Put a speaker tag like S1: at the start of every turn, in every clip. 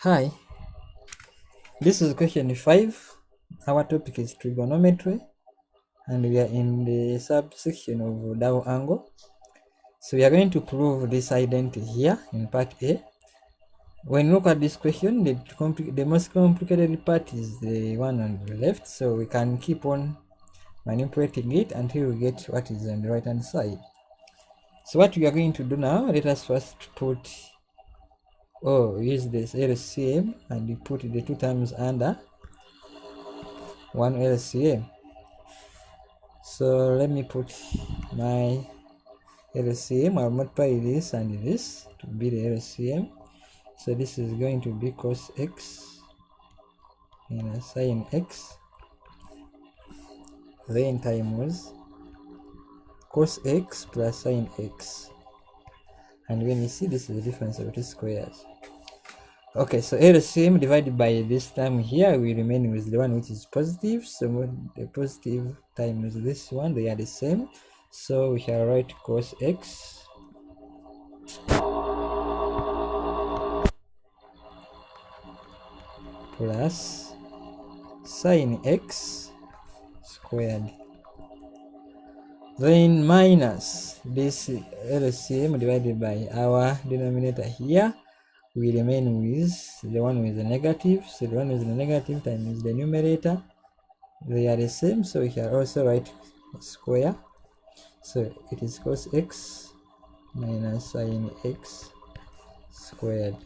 S1: Hi, this is question 5. Our topic is trigonometry, and we are in the subsection of double angle. So we are going to prove this identity here in part A. When you look at this question, the most complicated part is the one on the left, so we can keep on manipulating it until we get what is on the right hand side. So what we are going to do now, let us first use this LCM and we put the two terms under one LCM. So let me put my LCM. I'll multiply this and this to be the LCM. So this is going to be cos x minus sin x, then times cos x plus sin x. And when you see, this is the difference of two squares. Okay, so LCM divided by this term here, we remain with the one which is positive. So the positive times this one, they are the same. So we shall write cos x plus sin x squared, then minus this LCM divided by our denominator here. We remain with the one with the negative. So the one with the negative times the numerator, they are the same, so we shall also write square. So it is cos x minus sin x squared.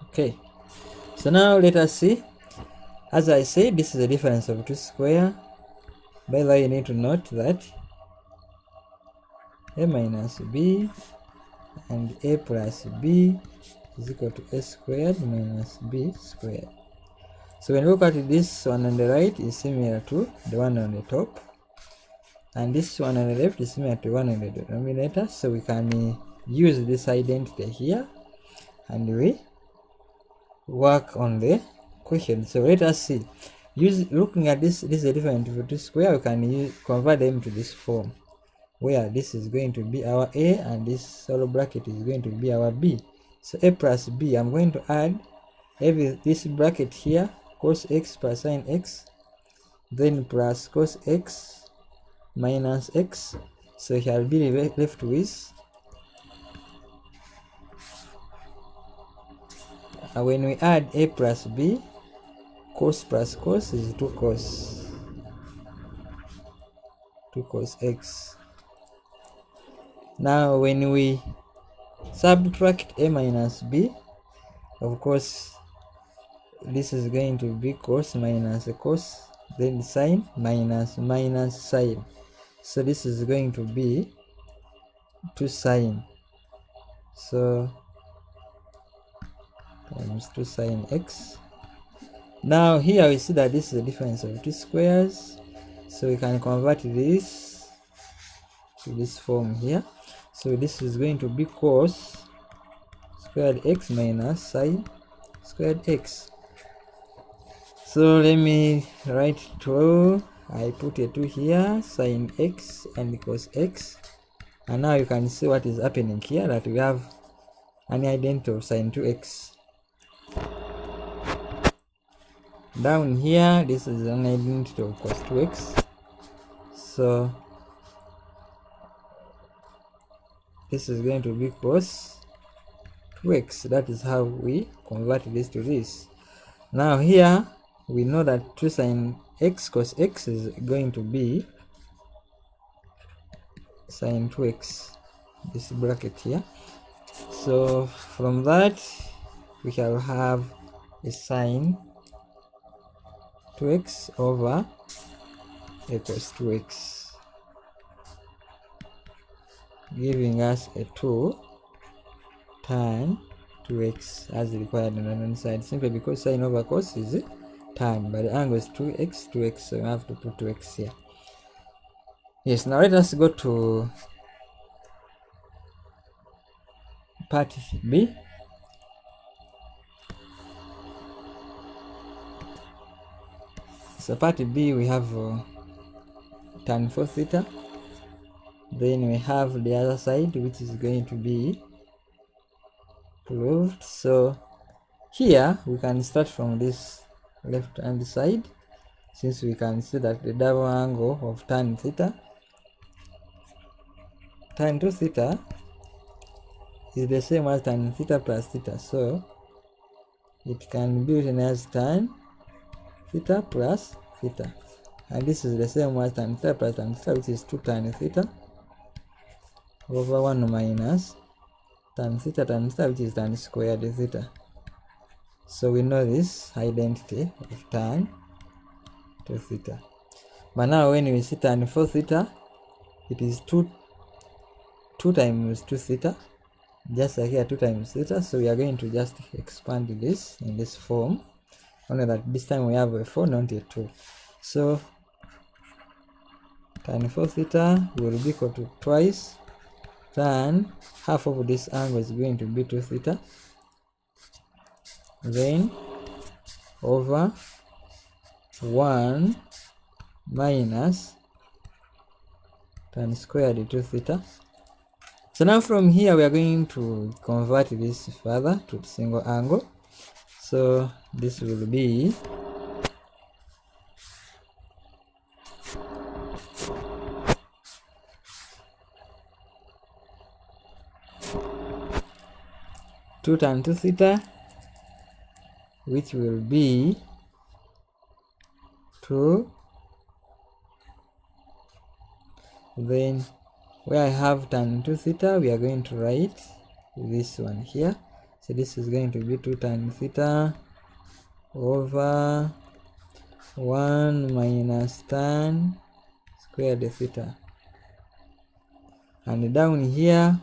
S1: Okay, so now let us see. As I said, this is the difference of two square. By the way, you need to note that a minus b and a plus b is equal to a squared minus b squared. So when you look at this one on the right is similar to the one on the top, and this one on the left is similar to one on the denominator. So we can use this identity here and we work on the question. So let us see. Looking at this is a difference of two square. We can convert them to this form, where this is going to be our a and this solo bracket is going to be our b. So a plus b, I'm going to add this bracket here, cos x plus sin x, then plus cos x minus x. So shall be left with when we add a plus b, cos plus cos is 2 cos x. Now when we subtract a minus b, of course this is going to be cos minus cos, then sin minus sin. So this is going to be 2 sin. So times 2 sin x. Now here we see that this is the difference of two squares. So we can convert this to this form here. So this is going to be cos squared x minus sin squared x. So let me write 2. I put a 2 here, sin x and cos x. And now you can see what is happening here, that we have an identity of sin 2x. Down here, this is an identity of cos 2x. So this is going to be cos 2x. That is how we convert this to this. Now here, we know that 2 sin x cos x is going to be sin 2x, this bracket here. So from that, we shall have a sin 2x over a cos 2x, giving us a 2 tan 2x as required on the one side, simply because sin over cos is tan, but the angle is 2x, so we have to put 2x here. Yes, now let us go to part B. So part B, we have tan 4 theta. Then we have the other side, which is going to be proved. So here we can start from this left hand side, since we can see that the double angle of tan theta, tan 2 theta, is the same as tan theta plus theta, so it can be written as tan theta plus theta, and this is the same as tan theta plus tan theta, which is 2 tan theta over 1 minus tan theta, which is tan squared theta. So we know this identity of tan 2 theta. But now when we see tan 4 theta, it is 2 times 2 theta, just like here 2 times theta. So we are going to just expand this in this form, only that this time we have a 4, not a 2. So tan 4 theta will be equal to twice tan, half of this angle is going to be 2 theta, then over 1 minus tan squared 2 theta. So now from here we are going to convert this further to single angle. So this will be two tan 2 theta, which will be 2, then where I have tan 2 theta, we are going to write this one here. So this is going to be 2 tan theta over 1 minus tan squared theta, and down here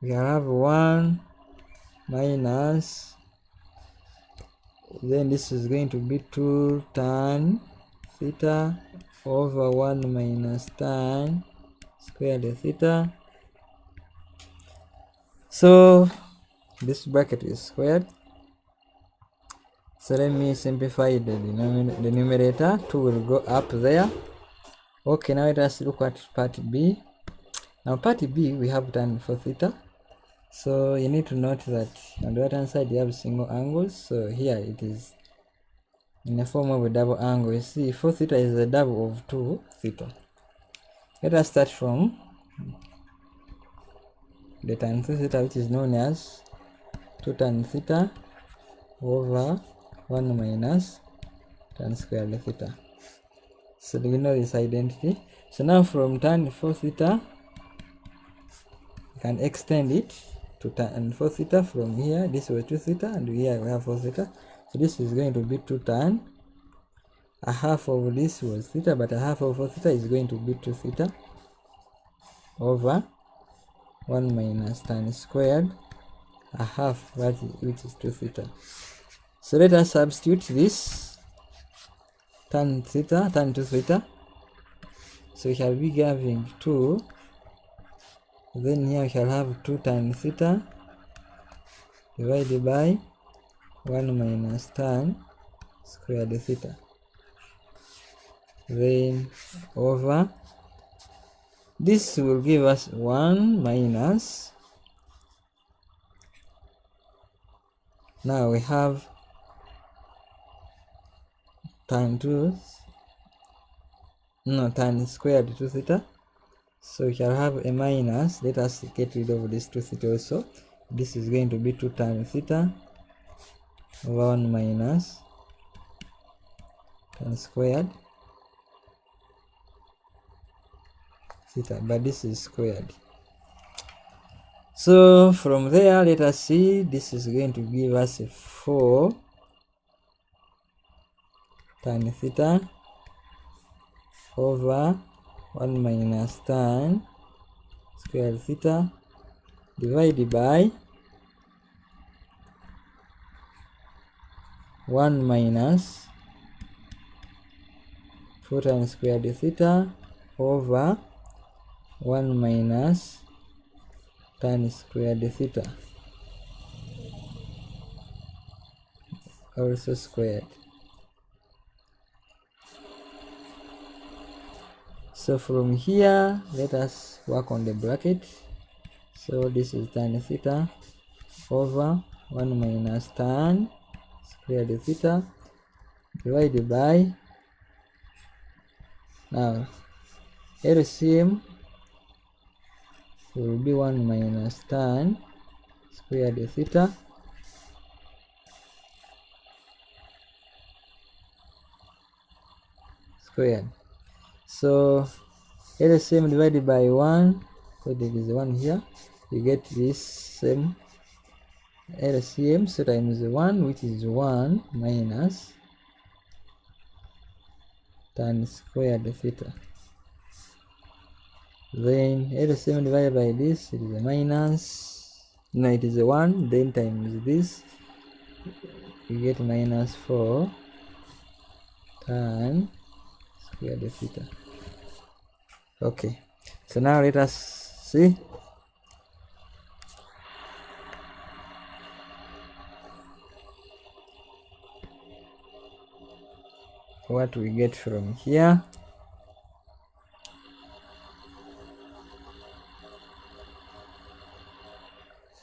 S1: we have 1 minus, then this is going to be 2 tan theta over 1 minus tan squared theta. So this bracket is squared. So let me simplify the numerator. 2 will go up there. Okay, now let us look at part B. Now part B, we have tan 4 theta. So you need to note that on the right hand side you have single angles. So here it is in the form of a double angle. You see 4 theta is a double of 2 theta. Let us start from the tan 2 theta, which is known as 2 tan theta over 1 minus tan squared theta. So do we know this identity? So now from tan 4 theta, we can extend it to tan 4 theta from here. This was 2 theta, and here we have 4 theta. So this is going to be 2 tan. A half of this was theta, but a half of 4 theta is going to be 2 theta over 1 minus tan squared, a half, which is 2 theta. So let us substitute this tan 2 theta. So we shall be having 2, then here we shall have 2 tan theta divided by 1 minus tan squared theta, then over, this will give us 1 minus, now we have tan squared 2 theta. So we shall have a minus. Let us get rid of this 2 theta also. This is going to be 2 tan theta over 1 minus tan squared theta, but this is squared. So from there, let us see, this is going to give us a 4 tan theta over 1 minus tan squared theta divided by 1 minus 4 tan squared theta over 1 minus tan squared theta, also squared. So from here, let us work on the bracket. So this is tan theta over 1 minus tan squared theta divided by, now LCM will be 1 minus tan squared theta squared. So LCM divided by 1, so there is 1 here, you get this same LCM, so times 1, which is 1 minus tan squared theta. Then LCM divided by this, it is a minus, no, it is a 1, then times this, you get minus 4 tan squared theta. Okay, so now let us see what we get from here.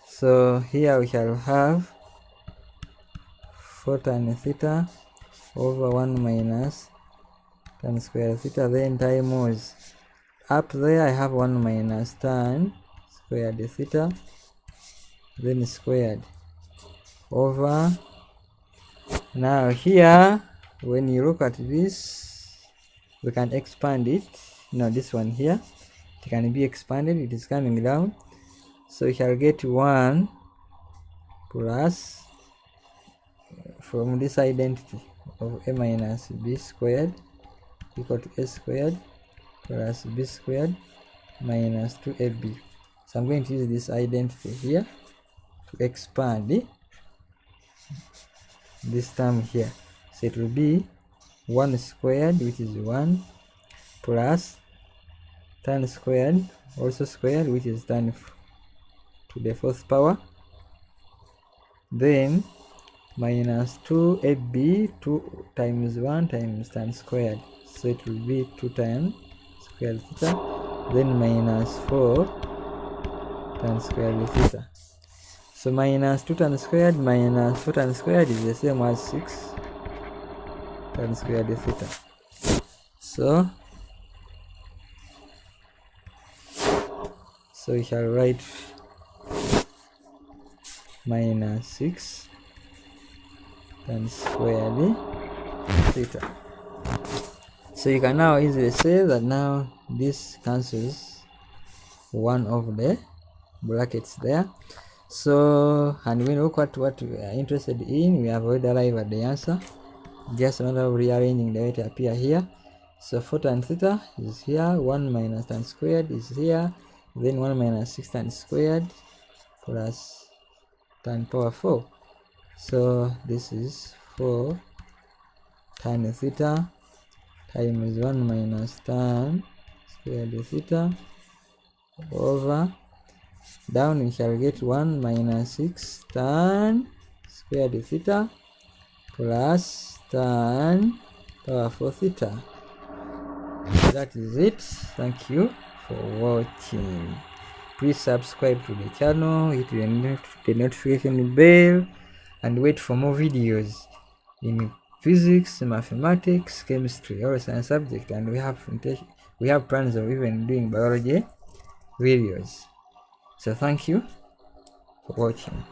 S1: So here we shall have 4 tan theta over 1 minus tan squared theta, then times, up there I have 1 minus tan squared theta, then squared over, now here when you look at this, we can expand it. Now this one here, it can be expanded, it is coming down, so you shall get 1 plus, from this identity of a minus b squared equal to a squared plus b squared minus 2ab. So I'm going to use this identity here to expand this term here. So it will be 1 squared, which is 1, plus tan squared, also squared, which is tan to the 4th power, then minus 2ab, 2 times 1 times tan squared, so it will be 2 tan squared theta, then minus 4 tan squared theta. So minus 2 tan squared minus 4 tan squared is the same as 6 tan squared theta. So we shall write minus 6 tan squared theta. So you can now easily say that now this cancels one of the brackets there. So, and when we look at what we are interested in, we have already arrived at the answer. Just a matter of rearranging the way it appear here. So 4 tan theta is here, 1 minus tan squared is here, then 1 minus 6 tan squared plus tan power 4. So this is 4 tan theta times 1 minus tan squared theta over, down we shall get 1 minus 6 tan squared theta plus tan power 4 theta. That is it. Thank you for watching. Please subscribe to the channel, hit the notification bell, and wait for more videos in physics, mathematics, chemistry, or science subject. And we have plans of even doing biology videos. So thank you for watching.